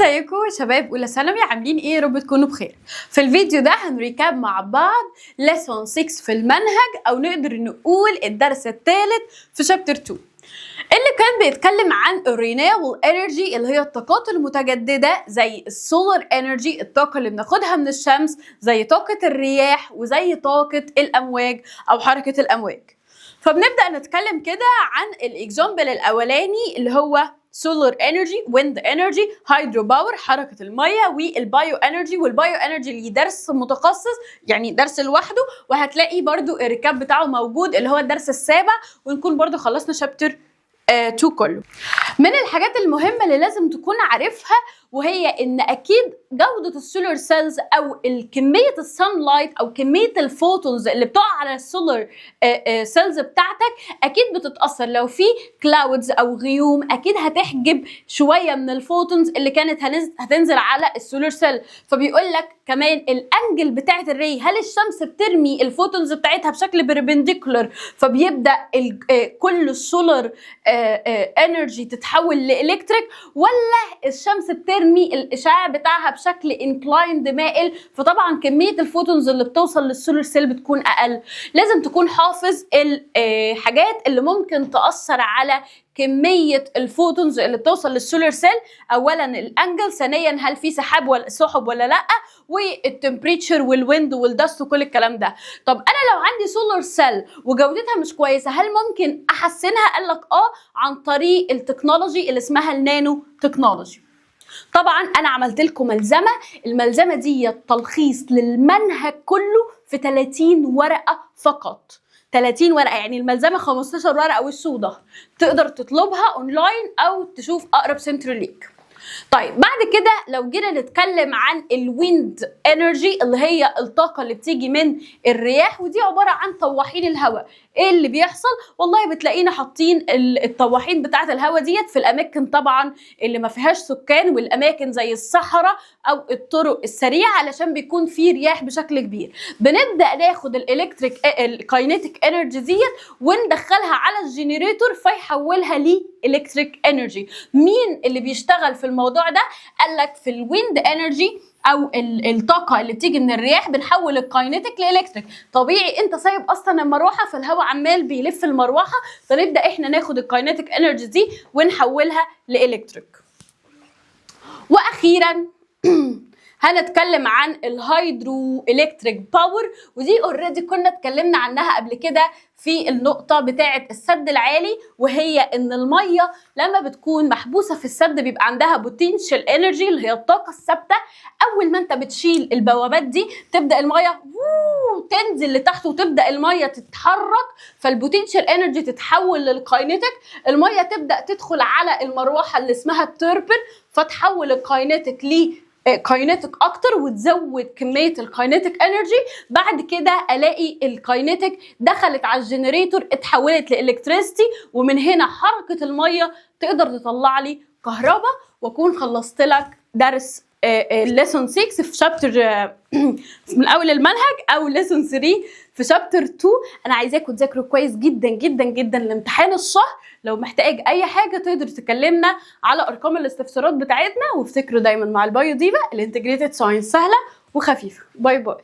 ازيكم شباب اولى ثانوي، عاملين ايه؟ يا رب تكونوا بخير. في الفيديو ده هنريكاب مع بعض ليسون 6 في المنهج، او نقدر نقول الدرس الثالث في شابتر 2 اللي كان بيتكلم عن الرينيوبل انرجي، اللي هي الطاقات المتجدده زي السولار انرجي، الطاقه اللي بناخدها من الشمس، زي طاقه الرياح وزي طاقه الامواج او حركه الامواج. فبنبدا نتكلم كده عن الاكزامبل الاولاني اللي هو سولار انرجي، ويند انرجي، هيدرو باور حركه الميه، والبايو انرجي. والبايو انرجي ليه درس متخصص، يعني درس لوحده، وهتلاقي برضو الريكاب بتاعه موجود اللي هو الدرس السابع، ونكون برضو خلصنا شابتر 2 كله. من الحاجات المهمه اللي لازم تكون عارفها وهي ان اكيد جوده السولار سيلز او كميه السان لايت او كميه الفوتونز اللي بتقع على السولار سيلز بتاعتك اكيد بتتاثر. لو في كلاودز او غيوم اكيد هتحجب شويه من الفوتونز اللي كانت هتنزل على السولار سيل. فبيقول لك كمان الانجل بتاعت الري، هل الشمس بترمي الفوتونز بتاعتها بشكل بربنديكولر فبيبدا كل السولار انرجي تتحول لالكتريك، ولا الشمس بترمي الاشعاع بتاعها بشكل انكلايند مائل، فطبعا كميه الفوتونز اللي بتوصل للسولار سيل بتكون اقل. لازم تكون حافظ الحاجات اللي ممكن تاثر على كميه الفوتونز اللي بتوصل للسولار سيل. اولا الانجل، ثانيا هل في سحاب ولا سحب ولا لا، والتمبريتشر والويند والدست وكل الكلام ده. طب انا لو عندي سولار سيل وجودتها مش كويسه، هل ممكن احسنها؟ قال لك عن طريق التكنولوجي اللي اسمها النانو تكنولوجي. طبعا انا عملت لكم ملزمه، الملزمه دي تلخيص للمنهج كله في 30 ورقه فقط. 30 ورقه، يعني الملزمه 15 ورقه والسوده. تقدر تطلبها اونلاين او تشوف اقرب سنتر ليك. طيب بعد كده لو جينا نتكلم عن الويند انرجي اللي هي الطاقه اللي بتيجي من الرياح، ودي عباره عن طواحين الهواء. ايه اللي بيحصل؟ والله بتلاقينا حاطين الطواحين بتاعه الهواء ديت في الاماكن طبعا اللي ما فيهاش سكان، والاماكن زي الصحراء او الطرق السريعه، علشان بيكون في رياح بشكل كبير. بنبدا ناخد الالكتريك الكاينيتيك انرجي ديت وندخلها على الجنريتور فيحولها لالكتريك انرجي. مين اللي بيشتغل في الموضوع ده؟ قال لك في الويند انرجي او الطاقه اللي بتيجي من الرياح بنحول الكاينيتيك لالكتريك. طبيعي انت سايب اصلا المروحه، فالهواء عمال بيلف المروحه، فنبدا احنا ناخد الكاينيتيك انرجي دي ونحولها لالكتريك. واخيرا هنتكلم عن الهيدرو الكتريك باور، ودي اوريدي كنا اتكلمنا عنها قبل كده في النقطة بتاعة السد العالي، وهي ان المية لما بتكون محبوسة في السد بيبقى عندها بوتنشال انرجي اللي هي الطاقة الثابتة. اول ما انت بتشيل البوابات دي تبدأ المية تنزل لتحت وتبدأ المية تتحرك، فالبوتنشال انرجي تتحول للكاينيتيك. المية تبدأ تدخل على المروحة اللي اسمها التوربن، فتحول الكاينيتيك كاينيتيك اكتر وتزود كميه الكاينيتيك انرجي. بعد كده الاقي الكاينيتيك دخلت على الجنريتور اتحولت لالكتريستي، ومن هنا حركه الميه تقدر تطلع لي كهرباء، واكون خلصت لك درس ليسون 6 في شابتر من اول المنهج، او ليسون 3 في شابتر 2. انا عايزاكم تذاكروا كويس جدا جدا جدا لامتحان الشهر. لو محتاج اي حاجه تقدر تكلمنا على ارقام الاستفسارات بتاعتنا، وافتكروا دايما مع البايو ديفا الانتجريتد ساينس سهله وخفيفه. باي باي.